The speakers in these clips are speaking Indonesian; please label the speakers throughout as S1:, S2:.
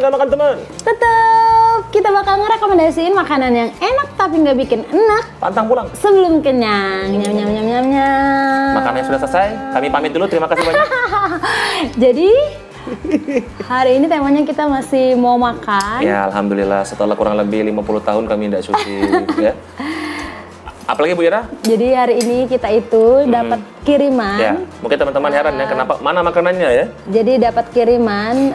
S1: nggak makan teman?
S2: Tetep kita bakal ngerekomendasiin makanan yang enak tapi nggak bikin enak.
S1: Pantang pulang.
S2: Sebelum kenyang. Nyam nyam nyam nyam nyam.
S1: Makanannya sudah selesai. Kami pamit dulu. Terima kasih banyak.
S2: Jadi hari ini temanya kita masih mau makan.
S1: Ya, alhamdulillah setelah kurang lebih 50 tahun kami tidak syuting ya. Apalagi Bu Ira?
S2: Jadi hari ini kita itu dapat kiriman.
S1: Ya, mungkin teman-teman heran ya kenapa mana makanannya ya?
S2: Jadi dapat kiriman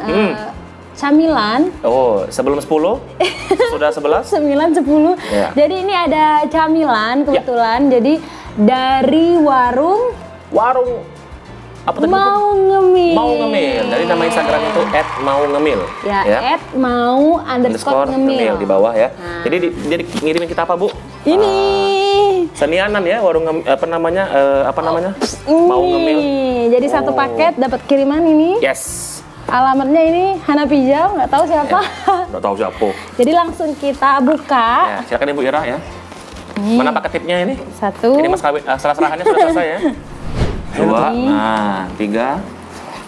S2: camilan.
S1: Oh, sebelum 10? Sudah 11?
S2: 9, 10.
S1: Ya.
S2: Jadi ini ada camilan kebetulan. Jadi dari warung
S1: apa tadi?
S2: Mau Ngemil.
S1: Mau Ngemil. Dari nama Instagram itu @mau_ngemil.
S2: Ya, @mau_ngemil
S1: di bawah ya. Jadi dia ngirimin kita apa, Bu?
S2: Ini
S1: Senianan ya, warung apa namanya? Mau Ngemil.
S2: Jadi satu paket dapat kiriman ini.
S1: Yes.
S2: Alamatnya ini Hanapijau, nggak tahu siapa.
S1: Nggak tahu siapa.
S2: Jadi langsung kita buka.
S1: Ya, silakan Ibu Ira ya. Mana paket tipnya ini?
S2: Satu.
S1: Ini mas kawin, serah-serahannya sudah selesai ya. 2, nah 3.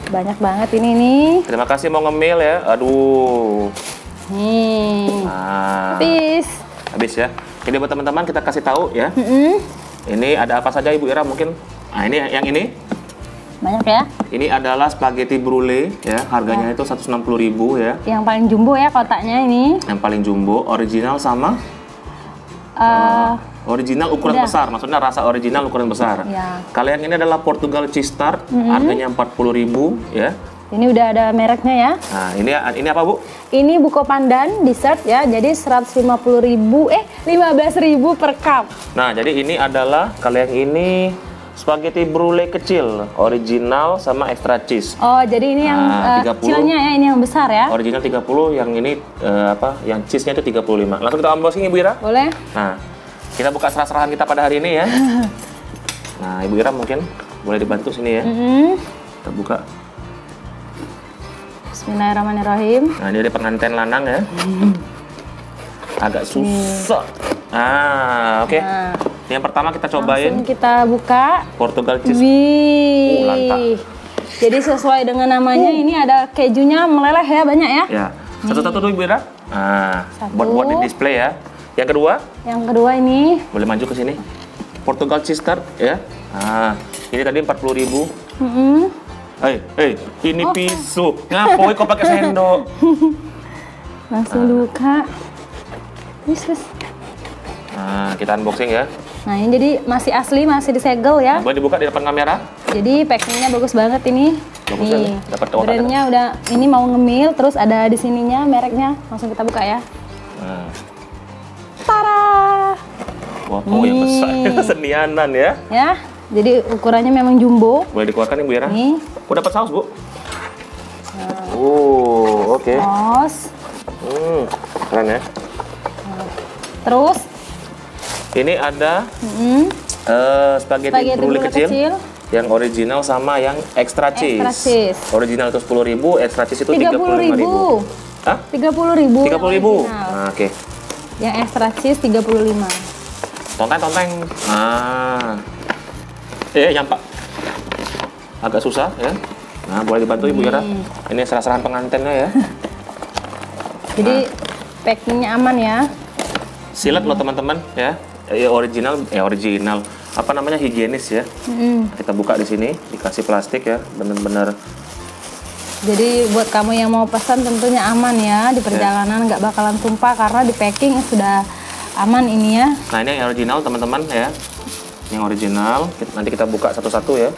S2: Banyak banget ini nih.
S1: Terima kasih Mau Ngemil ya. Aduh.
S2: Nih.
S1: Nah, habis ya. Jadi buat teman-teman kita kasih tahu ya. Ini ada apa saja Ibu Ira mungkin? Nah ini yang ini.
S2: Banyak ya.
S1: Ini adalah spaghetti brulee ya. Harganya itu 160.000 ya.
S2: Yang paling jumbo ya kotaknya ini.
S1: Yang paling jumbo, original sama original ukuran besar, maksudnya rasa original ukuran besar.
S2: Ya.
S1: Kalau yang ini adalah Portugal cheese tart, harganya 40.000 ya.
S2: Ini udah ada mereknya ya.
S1: Nah, ini apa Bu?
S2: Ini buko pandan dessert ya. Jadi 15.000 per cup.
S1: Nah, jadi ini adalah kalau yang ini spaghetti brulee kecil, original sama extra cheese.
S2: Oh, jadi ini yang
S1: 30.
S2: kecilnya ya, ini yang besar ya.
S1: Original 30, yang ini yang cheese-nya itu 35. Langsung kita unboxing Ibu Ira.
S2: Boleh.
S1: Nah, kita buka serah-serahan kita pada hari ini ya. Nah, Ibu Ira mungkin boleh dibantu sini ya. Kita buka.
S2: Bismillahirrahmanirrahim.
S1: Nah, ini ada pengantin lanang ya. Agak susah. Oke.
S2: Nah,
S1: yang pertama kita cobain.
S2: langsung kita buka.
S1: Portugal cheese.
S2: Wih.
S1: Lantap.
S2: Jadi sesuai dengan namanya ini ada kejunya meleleh ya, banyak ya.
S1: Ya. Satu-satu dulu Ibu Ira. Nah,
S2: Satu.
S1: buat di display ya. Yang kedua,
S2: ini
S1: boleh maju ke sini. Portugal cheese tart ya. Nah, ini tadi 40.000. Ini pisau. Ngapain kok pakai sendok?
S2: langsung dibuka. Wis.
S1: Nah, kita unboxing ya.
S2: Nah, ini jadi masih asli, masih disegel ya.
S1: Boleh dibuka di depan kamera.
S2: Jadi packingnya bagus banget ini.
S1: Bagus
S2: nih,
S1: kan? Dapat kotak.
S2: brandnya udah ini Mau Ngemil, terus ada di sininya mereknya. Langsung kita buka ya.
S1: Nah.
S2: Tara.
S1: Wah, yang besar. Senianan ya.
S2: Ya, jadi ukurannya memang jumbo.
S1: Boleh dikeluarkan Ibu Ira.
S2: Nih.
S1: Dapat saus Bu. Oke.
S2: Saus.
S1: Keren ya.
S2: Terus
S1: ini ada spaghetti brulee kecil yang original sama yang extra cheese.
S2: Extra cheese.
S1: Original itu 10.000, extra cheese itu 35.000. Hah?
S2: 30.000.
S1: 30.000. Nah, oke.
S2: Yang extra cheese 35.
S1: Tonteng. Yang Pak. Agak susah ya. Nah, boleh dibantu Ibu Ira. Ini serah-serahan pengantinnya ya.
S2: Jadi packingnya aman ya.
S1: Silat loh teman-teman ya. Original. Apa namanya, higienis ya. Kita buka di sini, dikasih plastik ya, bener-bener.
S2: Jadi buat kamu yang mau pesan tentunya aman ya, di perjalanan nggak bakalan tumpah karena di packing sudah aman ini ya.
S1: Nah, ini yang original teman-teman ya. Yang original, nanti kita buka satu-satu ya.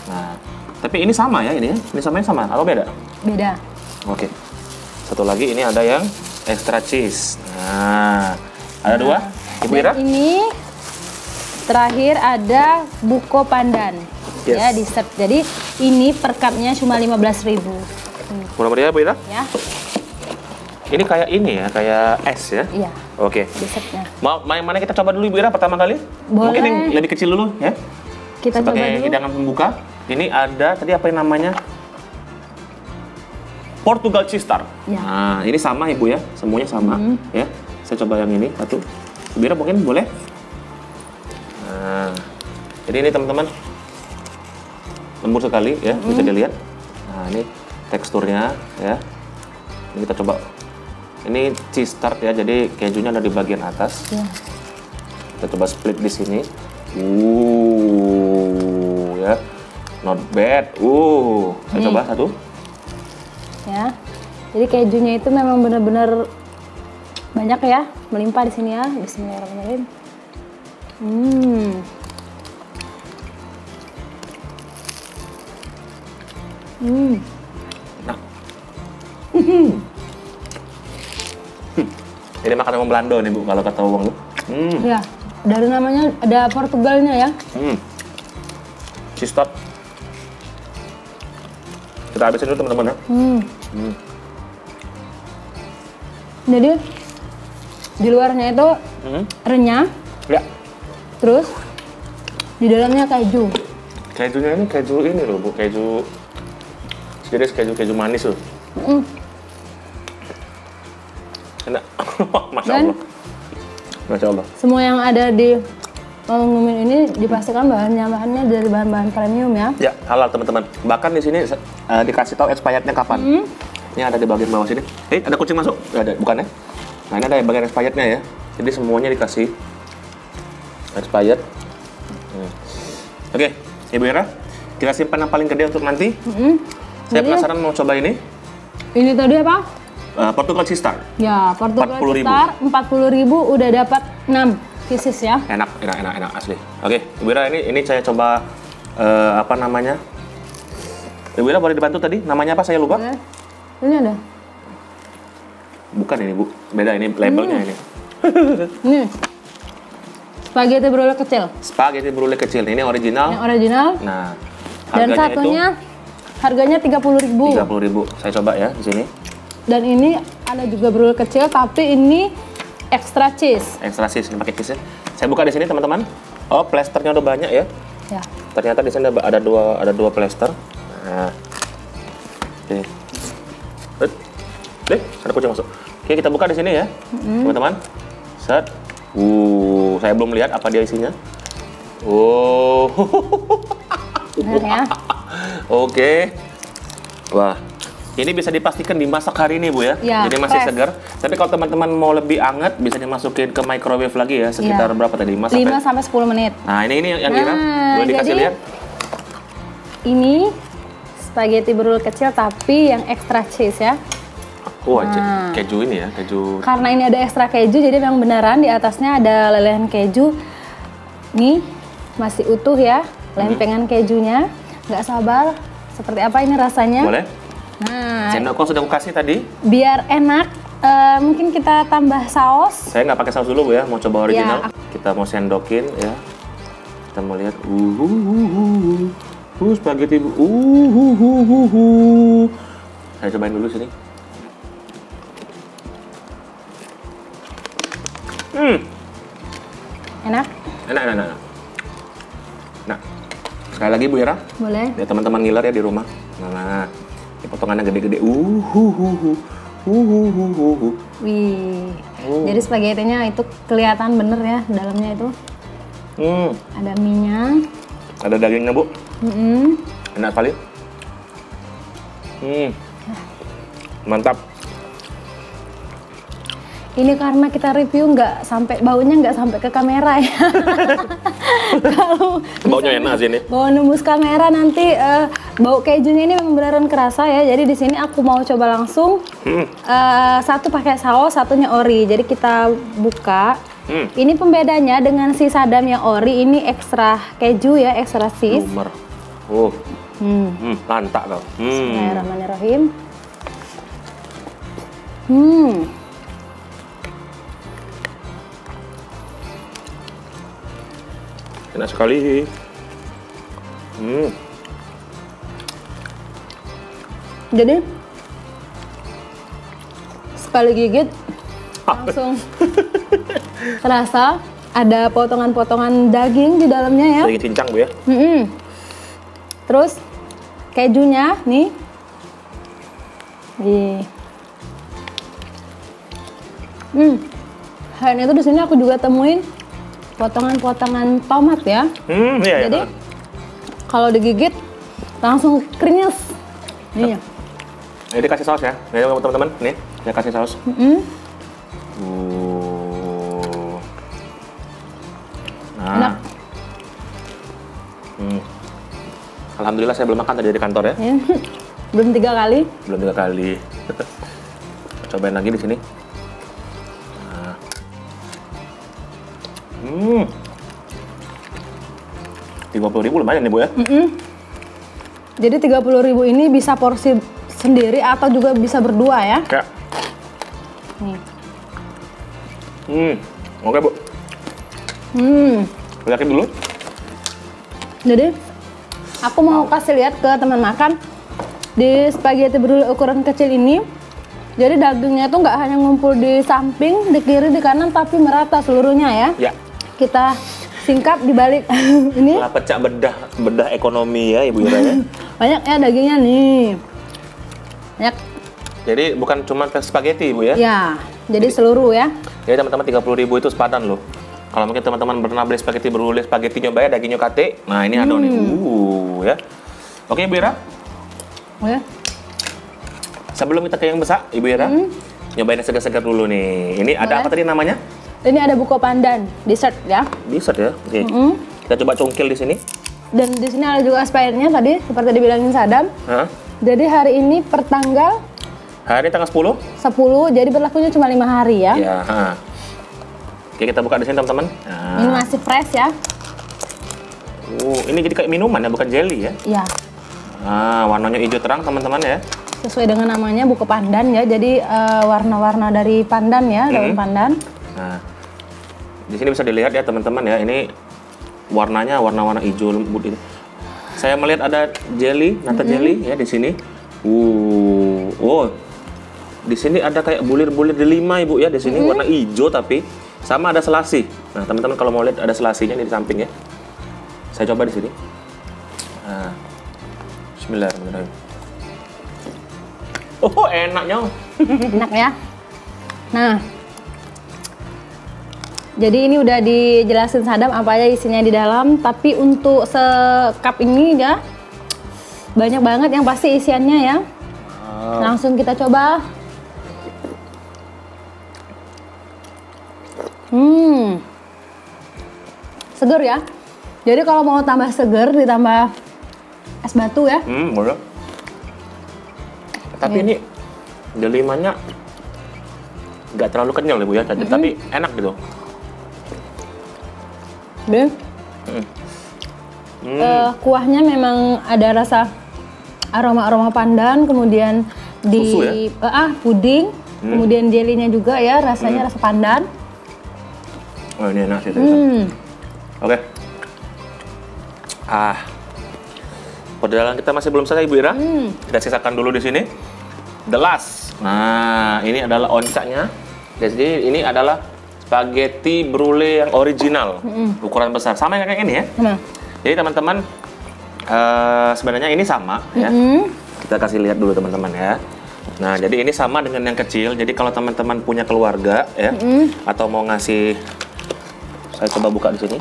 S1: Nah, tapi ini sama ya ini ya? Ini sama atau beda?
S2: Beda.
S1: Oke. Satu lagi ini ada yang extra cheese. Nah, ada dua. Ibu Ira?
S2: Ini terakhir ada buko pandan.
S1: Yes.
S2: Ya, dessert. Jadi ini per cupnya cuma 15.000.
S1: Murah meriah Bu Ira?
S2: Ya.
S1: Ini kayak ini ya, kayak es ya?
S2: Iya.
S1: Oke.
S2: Dessertnya.
S1: Mau yang mana kita coba dulu Ibu Ira pertama kali?
S2: Boleh.
S1: Mungkin yang lebih kecil dulu ya.
S2: Kita coba
S1: Sebagai
S2: dulu.
S1: hidangan pembuka. Ini ada tadi apa yang namanya? Portugal cheese tart.
S2: Ya.
S1: Nah, ini sama Ibu ya, semuanya sama ya. Saya coba yang ini satu. Ibu Ira mungkin boleh? Nah, jadi ini teman-teman lembut sekali ya, bisa dilihat. Nah, ini teksturnya ya. Ini kita coba. Ini cheese tart ya, jadi kejunya ada di bagian atas.
S2: Ya.
S1: Kita coba split di sini. Ya, not bad. Saya coba satu.
S2: Ya, jadi kejunya itu memang benar-benar banyak ya, melimpah di sini ya. Bismillahirrahmanirrahim.
S1: Nah. Ini makanan orang Belanda nih Bu, kalau kata Wong tuh.
S2: Ya, dari namanya ada Portugalnya ya.
S1: Cheese tart. Kita habisin dulu teman-teman ya.
S2: Jadi di luarnya itu renyah,
S1: Ya.
S2: terus di dalamnya keju.
S1: Kejunya ini keju ini loh Bu, keju sejenis keju manis loh. Enak. Masya
S2: Dan
S1: Allah. Masya Allah.
S2: semua yang ada di Warung Mimin ini dipastikan bahannya dari bahan-bahan premium ya.
S1: Ya, halal teman-teman. Bahkan di sini dikasih tahu expirednya kapan. Ini ada di bagian bawah sini. Ada kucing masuk? Nggak ada, bukan ya? Nah, ini ada bagian expirednya ya. Jadi semuanya dikasih expired. Oke, Ibu Ira, kita simpan yang paling gede untuk nanti. Saya penasaran mau coba ini.
S2: Ini tadi apa?
S1: Portugal cheese tart.
S2: Ya, Portugal
S1: 40.000.
S2: Star 40.000 udah dapat 6 pieces ya.
S1: Enak asli. Oke, Ibu Ira, ini saya coba apa namanya? Ibu Ira boleh dibantu tadi? Namanya apa? Saya lupa.
S2: Ini ada.
S1: Bukan ini Bu, beda ini labelnya ini.
S2: Ini spaghetti brulee kecil.
S1: Spaghetti brulee kecil, ini original.
S2: Yang original.
S1: Nah,
S2: Dan satunya harganya 30.000.
S1: 30.000. Saya coba ya di sini.
S2: Dan ini ada juga brulee kecil, tapi ini extra cheese.
S1: Extra cheese, ini pakai cheese. Saya buka di sini teman-teman. Oh, plasternya udah banyak ya.
S2: Ya.
S1: Ternyata di sini ada dua plaster. Nah, oke. Deh, ada kucing masuk. Oke, kita buka di sini ya, teman-teman. Set. Saya belum lihat apa dia isinya.
S2: Benar ya.
S1: Oke. Wah, ini bisa dipastikan dimasak hari ini Bu ya.
S2: Ya,
S1: jadi masih
S2: fresh.
S1: segar. Tapi kalau teman-teman mau lebih hangat bisa dimasukin ke microwave lagi ya, sekitar berapa tadi?
S2: 5 sampai 10 menit.
S1: Nah, ini yang Ira. Boleh dikasih
S2: jadi
S1: lihat?
S2: Ini spaghetti brulee kecil tapi yang extra cheese ya.
S1: Keju ini ya, keju.
S2: Karena ini ada ekstra keju, jadi memang beneran di atasnya ada lelehan keju. Nih, masih utuh ya, lempengan kejunya. Nggak sabar, seperti apa ini rasanya.
S1: Boleh?
S2: Nah,
S1: Sendokku sudah aku kasih tadi.
S2: biar enak, mungkin kita tambah saus.
S1: Saya nggak pakai saus dulu Bu ya, mau coba original.
S2: Ya.
S1: Kita mau sendokin ya. Kita mau lihat. Spaghetti. Saya cobain dulu sini.
S2: Enak?
S1: Enak. Nah, sekali lagi Bu Ira.
S2: Boleh.
S1: Ya teman-teman ngiler ya di rumah. Nah, ini potongannya gede-gede.
S2: Wih, jadi spagettinya itu kelihatan bener ya dalamnya itu. Ada minyak.
S1: Ada dagingnya Bu. Enak sekali. Mantap.
S2: Ini karena kita review baunya nggak sampai ke kamera ya. Kalau
S1: Baunya enak sih ini.
S2: bau nembus kamera nanti bau kejunya ini memang beneran kerasa ya. Jadi di sini aku mau coba langsung satu pakai saus, satunya ori. Jadi kita buka. Ini pembedanya dengan si Sadam yang ori ini ekstra keju ya, ekstra cheese.
S1: Lumer. Mantap kau.
S2: Bismillahirrahmanirrahim.
S1: Enak sekali.
S2: Jadi sekali gigit langsung terasa ada potongan-potongan daging di dalamnya ya.
S1: Daging cincang Bu ya.
S2: Terus kejunya nih. Selain itu di sini aku juga temuin potongan-potongan tomat ya.
S1: Iya.
S2: Jadi kalau digigit langsung krenyes. Nih.
S1: Ini dikasih saus ya. Nih teman-teman, nih, saya kasih saus. Nah.
S2: Enak.
S1: Alhamdulillah saya belum makan tadi di kantor ya.
S2: Belum 3 kali.
S1: Belum 3 kali. Cobain lagi di sini. Nah. 30.000 lumayan nih Bu ya.
S2: Jadi 30.000 ini bisa porsi sendiri atau juga bisa berdua ya.
S1: Kayak.
S2: Nih.
S1: Oke Bu. Lihatin dulu.
S2: Jadi aku mau kasih lihat ke teman makan di spaghetti brule ukuran kecil ini. Jadi dagingnya tuh nggak hanya ngumpul di samping, di kiri, di kanan, tapi merata seluruhnya ya.
S1: Ya.
S2: Kita singkap di balik ini.
S1: Lah pecah bedah ekonomi ya Ibu Ira ya.
S2: Banyak ya dagingnya nih. Banyak.
S1: Jadi bukan cuma spaghetti Ibu ya.
S2: Ya, jadi seluruh ya.
S1: Jadi teman-teman 30.000 itu sepadan loh. Kalau mungkin teman-teman pernah beli spaghetti berulih, spaghetti nyoba ya daging nyokate. Nah ini ada nih, ya. Oke Ibu Ira.
S2: Oke.
S1: Sebelum kita ke yang besar, Ibu Ira, nyobain yang segar-segar dulu nih. Ini ada
S2: Boleh.
S1: apa tadi namanya?
S2: Ini ada buko pandan, dessert ya.
S1: Dessert ya. Oke. Kita coba cungkil di sini.
S2: Dan di sini ada juga expirednya tadi, seperti dibilangin Sadam.
S1: Hah?
S2: Jadi hari ini pertanggal
S1: Hari ini tanggal 10?
S2: 10, jadi berlakunya cuma 5 hari ya.
S1: Ya. Oke kita buka di sini teman-teman.
S2: Ini masih fresh ya.
S1: Ini jadi kayak minuman ya, bukan jelly ya.
S2: Iya.
S1: Warnanya hijau terang teman-teman ya.
S2: Sesuai dengan namanya buko pandan ya. Jadi warna-warna dari pandan ya, daun pandan.
S1: Nah, di sini bisa dilihat ya teman-teman ya. Ini warnanya warna-warna hijau lembut ini. Saya melihat ada jelly, nata jelly ya di sini. Di sini ada kayak bulir-bulir delima Ibu ya di sini warna hijau tapi sama ada selasi. Nah, teman-teman kalau mau lihat ada selasinya nih di samping ya. Saya coba di sini. Nah. Bismillahirrahmanirrahim. Oh, enaknya.
S2: Enak ya. Nah, jadi ini udah dijelasin Sadam apa aja isinya di dalam. Tapi untuk sekap ini ya banyak banget yang pasti isiannya ya. Langsung kita coba. Seger ya. Jadi kalau mau tambah seger ditambah es batu ya.
S1: Boleh. Tapi ini delimanya nggak terlalu kenyal ya Bu ya, tapi enak gitu.
S2: Kuahnya memang ada rasa aroma-aroma pandan, kemudian di
S1: susu ya?
S2: Puding, kemudian jelinya juga ya rasanya rasa pandan.
S1: Oh ini enak sih. Oke. Perjalanan kita masih belum selesai Ibu Ira. Kita sisakan dulu di sini. The last. Nah, ini adalah oncaknya. Jadi ini adalah spaghetti brulee yang original, ukuran besar. Sama kayak ini ya. Jadi teman-teman, sebenarnya ini sama ya. Kita kasih lihat dulu teman-teman ya. Nah, jadi ini sama dengan yang kecil. Jadi kalau teman-teman punya keluarga ya, atau mau ngasih, saya coba buka di sini.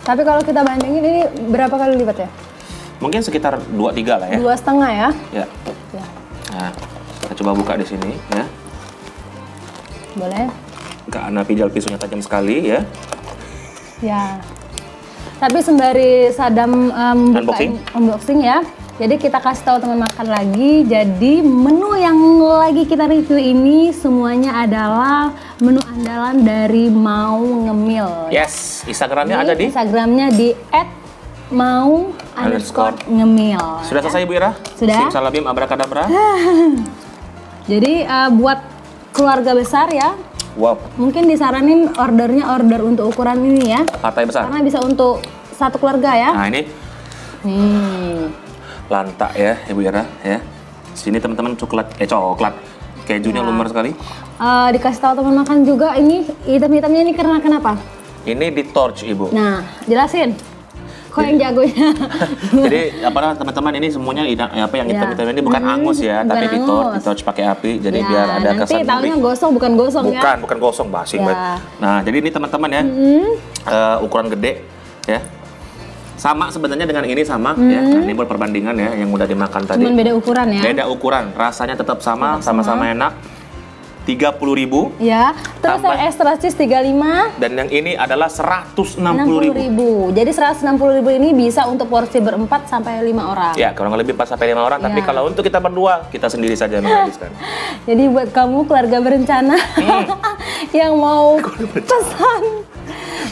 S2: Tapi kalau kita bandingin ini berapa kali lipat ya?
S1: Mungkin sekitar 2-3 lah ya.
S2: 2,5 ya?
S1: Ya. Nah, kita coba buka di sini ya.
S2: Boleh.
S1: Karena pijal pisaunya tajam sekali ya.
S2: Ya. Tapi sembari Sadam unboxing ya. Jadi kita kasih tahu teman makan lagi. Jadi menu yang lagi kita review ini semuanya adalah menu andalan dari Mau Ngemil.
S1: Yes, Instagramnya ada di?
S2: Instagramnya di @mau_ngemil.
S1: Sudah selesai Bu Ira?
S2: Sudah.
S1: Simsalabim abrakadabra.
S2: Jadi buat keluarga besar ya.
S1: Wow.
S2: Mungkin disaranin order untuk ukuran ini ya.
S1: Partai besar.
S2: Karena bisa untuk satu keluarga ya.
S1: Nah ini. Lantak ya Ibu Ira ya. Sini teman-teman coklat. Kejunya lumer sekali.
S2: Dikasih tahu teman makan juga ini hitam-hitamnya ini karena kenapa?
S1: Ini di torch Ibu.
S2: Nah, jelasin. Kok yang jagonya?
S1: Jadi teman-teman ini semuanya yang hitam-hitam ini bukan angus ya, tapi di torch pakai api. Jadi biar ada kesan
S2: nanti tahunya gosong bukan gosong ya.
S1: Bukan gosong, basi banget. Nah, jadi ini teman-teman ya. Ukuran gede ya. Sama sebenarnya dengan ini sama ya. Nah, ini buat perbandingan ya yang udah dimakan tadi.
S2: Cuman beda ukuran ya.
S1: Beda ukuran, rasanya tetap sama, sama-sama enak. 30.000.
S2: Ya, terus
S1: Tambah.
S2: yang extra cheese 35.
S1: Dan yang ini adalah 160.000.
S2: 60.000. Jadi 160.000 ini bisa untuk porsi berempat sampai 5 orang.
S1: Ya, kurang lebih 4 sampai 5 orang. Tapi
S2: Ya.
S1: kalau untuk kita berdua, kita sendiri saja menghabiskan.
S2: Jadi buat kamu keluarga berencana yang mau pesan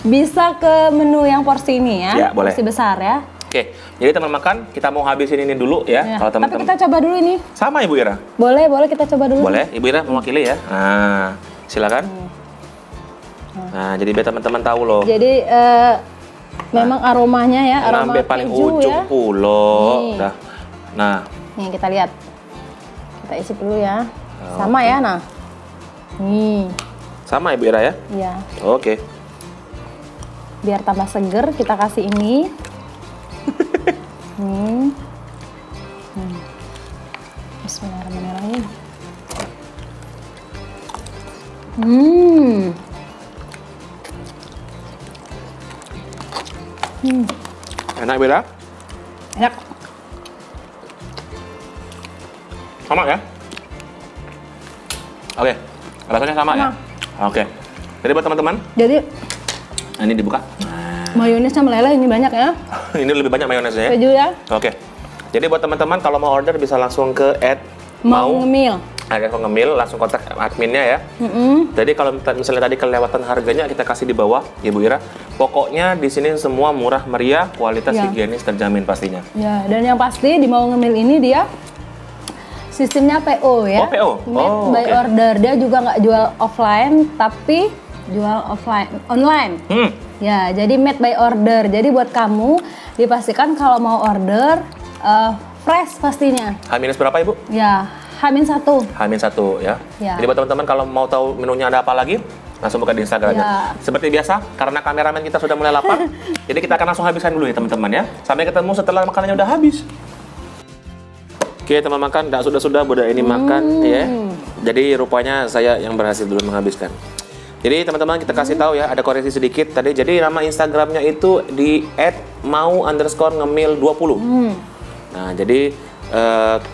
S2: bisa ke menu yang porsi ini ya.
S1: Ya, boleh.
S2: Porsi besar ya.
S1: Oke, jadi teman makan, kita mau habisin ini dulu ya.
S2: Ya.
S1: Kalau
S2: Tapi
S1: teman-teman
S2: kita coba dulu ini.
S1: sama Ibu Ira.
S2: Boleh kita coba dulu.
S1: Boleh, Ibu Ira mewakili ya. Nah, silakan. Nah, jadi biar teman-teman tahu loh.
S2: Jadi memang aromanya ya, aroma
S1: Sampai paling
S2: keju
S1: ujung
S2: ya.
S1: pulau.
S2: Nih.
S1: Dah. Nah,
S2: Nih kita lihat. Kita isi dulu ya. Sama ya, nah. Nih,
S1: sama Ibu Ira ya.
S2: iya.
S1: Oke.
S2: Biar tambah seger kita kasih ini. Bismillahirrahmanirrahim.
S1: Enak Ibu Ira?
S2: Enak.
S1: Sama ya? Oke. Rasanya sama ya? Oke. Jadi buat teman-teman,
S2: Jadi
S1: nah, ini dibuka.
S2: mayonesnya meleleh ini banyak ya.
S1: Ini lebih banyak mayonesnya ya.
S2: Keju ya.
S1: Oke. Jadi buat teman-teman kalau mau order bisa langsung ke
S2: Mau ngemil.
S1: ada yang ngemil, langsung kontak adminnya ya. Jadi kalau misalnya tadi kelewatan harganya kita kasih di bawah, ya Bu Ira. Pokoknya di sini semua murah meriah, kualitas
S2: Ya.
S1: higienis terjamin pastinya.
S2: Ya, dan yang pasti di Mau Ngemil ini dia sistemnya PO ya.
S1: Oh, PO?
S2: Made
S1: Oh,
S2: by
S1: oke.
S2: order. Dia juga nggak jual offline, tapi jual online. Ya, jadi made by order. Jadi buat kamu dipastikan kalau mau order fresh pastinya.
S1: H- berapa Ibu?
S2: Ya, H-1.
S1: H-1 ya.
S2: Ya.
S1: Jadi buat teman-teman kalau mau tahu menunya ada apa lagi, langsung buka di Instagram aja.
S2: Ya.
S1: Seperti biasa, karena kameramen kita sudah mulai lapar, jadi kita akan langsung habiskan dulu ya teman-teman ya. Sampai ketemu setelah makanannya udah habis. Oke teman makan, sudah Buddha ini makan ya. Jadi rupanya saya yang berhasil dulu menghabiskan. Jadi teman-teman kita kasih tahu ya, ada koreksi sedikit tadi. Jadi nama Instagramnya itu di @mau_ngemil20. Nah jadi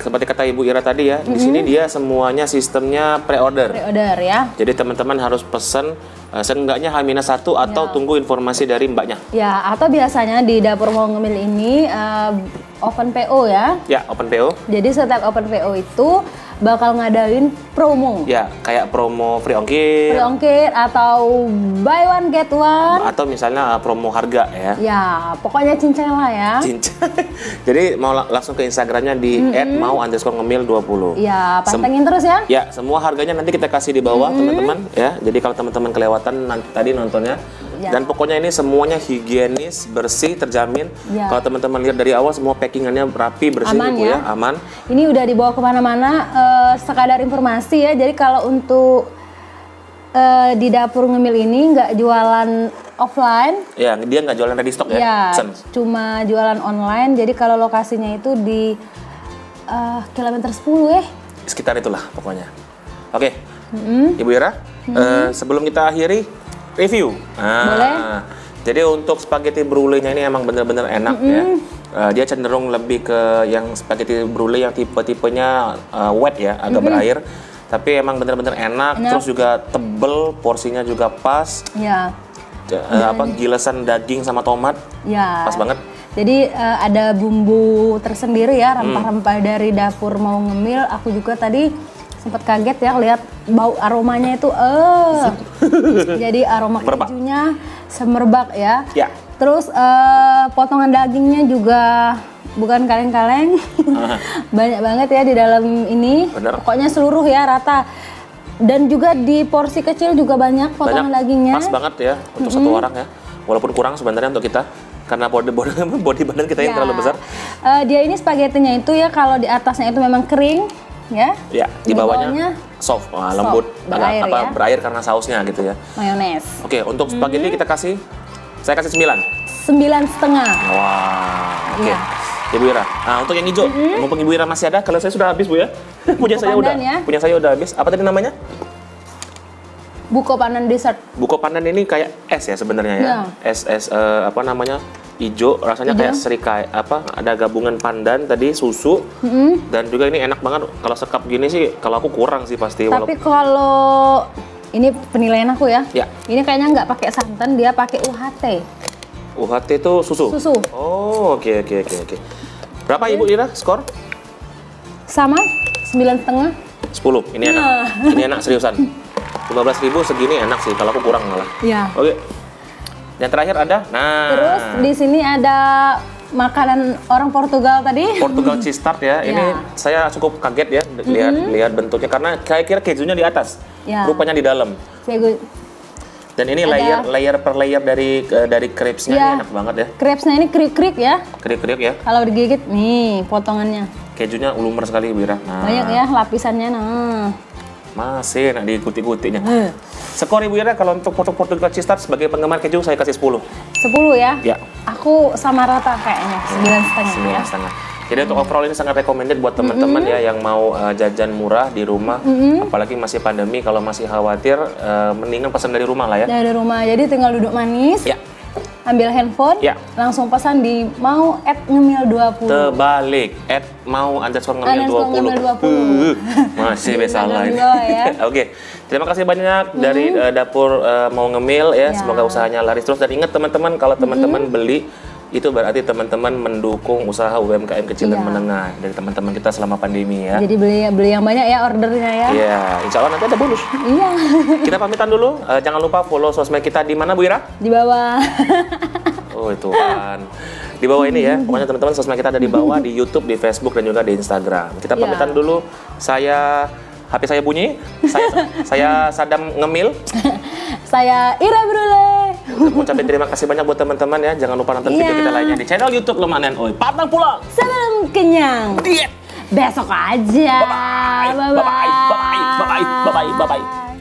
S1: seperti kata Ibu Ira tadi ya, di sini dia semuanya sistemnya pre-order.
S2: Pre-order ya.
S1: Jadi teman-teman harus pesan seenggaknya H-1 atau tunggu informasi dari mbaknya.
S2: Ya, atau biasanya di dapur Mau Ngemil ini open PO ya.
S1: Ya, open PO.
S2: Jadi setiap open PO itu bakal ngadain promo.
S1: Ya, kayak promo free ongkir.
S2: Free ongkir atau buy one get one.
S1: Atau misalnya promo harga ya.
S2: Ya, pokoknya cincin lah ya.
S1: Cincin. Jadi mau langsung ke Instagramnya di @mau_ngemil20.
S2: Ya, pantengin terus ya.
S1: Ya, semua harganya nanti kita kasih di bawah teman-teman ya. Jadi kalau teman-teman kelewatan nanti tadi nontonnya.
S2: Ya.
S1: Dan pokoknya ini semuanya higienis, bersih, terjamin.
S2: Ya.
S1: Kalau teman-teman lihat dari awal semua packingannya rapi, bersih,
S2: Aman
S1: Ibu
S2: ya.
S1: aman.
S2: Ini udah dibawa kemana-mana, sekadar informasi ya. Jadi kalau untuk di dapur ngemil ini nggak jualan offline,
S1: Ya, dia nggak jualan ready stock ya.
S2: ya
S1: Pesen.
S2: cuma jualan online. Jadi kalau lokasinya itu di kilometer 10 ya.
S1: Sekitar itulah pokoknya. Oke, Ibu Ira, sebelum kita akhiri review.
S2: Boleh.
S1: Jadi untuk spaghetti brulee-nya ini emang bener-bener enak ya. Dia cenderung lebih ke yang spaghetti brulee yang tipe-tipenya wet ya, agak berair. Tapi emang bener-bener enak, terus juga tebel, porsinya juga pas.
S2: Ya,
S1: Gilesan daging sama tomat,
S2: ya.
S1: pas banget.
S2: Jadi ada bumbu tersendiri ya, rempah-rempah dari dapur Mau Ngemil. Aku juga tadi sempat kaget ya lihat bau aromanya itu jadi aroma
S1: Merebak.
S2: kejunya semerbak ya.
S1: Ya.
S2: Terus potongan dagingnya juga bukan kaleng-kaleng. Banyak banget ya di dalam ini.
S1: Bener.
S2: Pokoknya seluruh ya rata. Dan juga di porsi kecil juga banyak potongan dagingnya.
S1: Pas banget ya untuk satu orang ya. Walaupun kurang sebenarnya untuk kita karena body badan kita yang
S2: Ya.
S1: terlalu besar.
S2: Dia ini spagettinya itu ya kalau di atasnya itu memang kering ya.
S1: Ya, di bawahnya soft, lembut,
S2: berair ya.
S1: berair karena sausnya gitu ya.
S2: Mayones.
S1: Oke, untuk spaghetti saya kasih 9.
S2: 9,5.
S1: Wah, oke.
S2: Iya.
S1: Ibu Ira. Nah, untuk yang hijau, mumpung Ibu Ira masih ada, kalau saya sudah habis Bu ya. Punya saya udah.
S2: pandan ya.
S1: Punya saya udah habis. Apa tadi namanya?
S2: Buko pandan dessert.
S1: Buko pandan ini kayak es ya sebenarnya ya.
S2: Iya.
S1: Es apa namanya? hijau, rasanya kayak serikaya, ada gabungan pandan tadi, susu, dan juga ini enak banget. Kalau sekap gini sih, kalau aku kurang sih pasti.
S2: Tapi kalau ini penilaian aku ya, ini kayaknya nggak pakai santan, dia pakai UHT.
S1: UHT itu susu?
S2: Susu.
S1: Oh, oke. Berapa Ibu Ira skor?
S2: Sama, 9,5.
S1: 10, ini enak. Ini enak seriusan. 15.000 segini enak sih, kalau aku kurang malah.
S2: Iya.
S1: Oke. Yang terakhir ada,
S2: terus di sini ada makanan orang Portugal tadi.
S1: Portugal cheese tart ya. Ini saya cukup kaget ya lihat bentuknya karena saya kira kejunya di atas, rupanya di dalam. Dan ini layer per layer dari crepes-nya ini enak banget ya.
S2: Crepes-nya ini krik-krik ya.
S1: Krik-krik ya.
S2: Kalau digigit nih potongannya.
S1: Kejunya lumer sekali Bu Ira.
S2: Banyak ya lapisannya.
S1: Masih enak diikuti-ikutinya. Skor Ibu Ira kalau untuk Portugal cheese tart sebagai penggemar keju saya kasih 10.
S2: 10 ya? Ya. Aku sama rata kayaknya, 9,5 ya.
S1: 9,5. Jadi untuk overall ini sangat recommended buat teman-teman ya yang mau jajan murah di rumah, apalagi masih pandemi. Kalau masih khawatir, mendingan pesan dari rumah lah ya.
S2: Dari rumah, jadi tinggal duduk manis. Ya. Ambil handphone, langsung pesan di mau @ngemil20.
S1: Terbalik, @mau_ngemil20. Masih bisa lain. Ya. Oke, terima kasih banyak dari dapur Mau Ngemil ya. Semoga usahanya laris terus. Dan ingat teman-teman, kalau teman-teman beli itu berarti teman-teman mendukung usaha UMKM kecil dan menengah dari teman-teman kita selama pandemi ya.
S2: Jadi beli yang banyak ya ordernya ya.
S1: Iya, insya Allah nanti ada bonus.
S2: Iya.
S1: Kita pamitan dulu. Jangan lupa follow sosmed kita di mana Bu Ira?
S2: Di bawah.
S1: Oh Tuhan. Di bawah ini ya. Pokoknya teman-teman sosmed kita ada di bawah, di YouTube, di Facebook dan juga di Instagram. Kita pamitan dulu. HP saya bunyi. Saya Sadam Ngemil.
S2: Saya Ira Brule.
S1: Ucapin terima kasih banyak buat teman-teman ya. Jangan lupa nonton video kita lainnya di channel YouTube Lemak Nen Oi. Pantang pulang
S2: sebelum kenyang.
S1: Diet.
S2: Besok aja.
S1: Bye bye. Bye bye. Bye bye. Bye bye. Bye bye.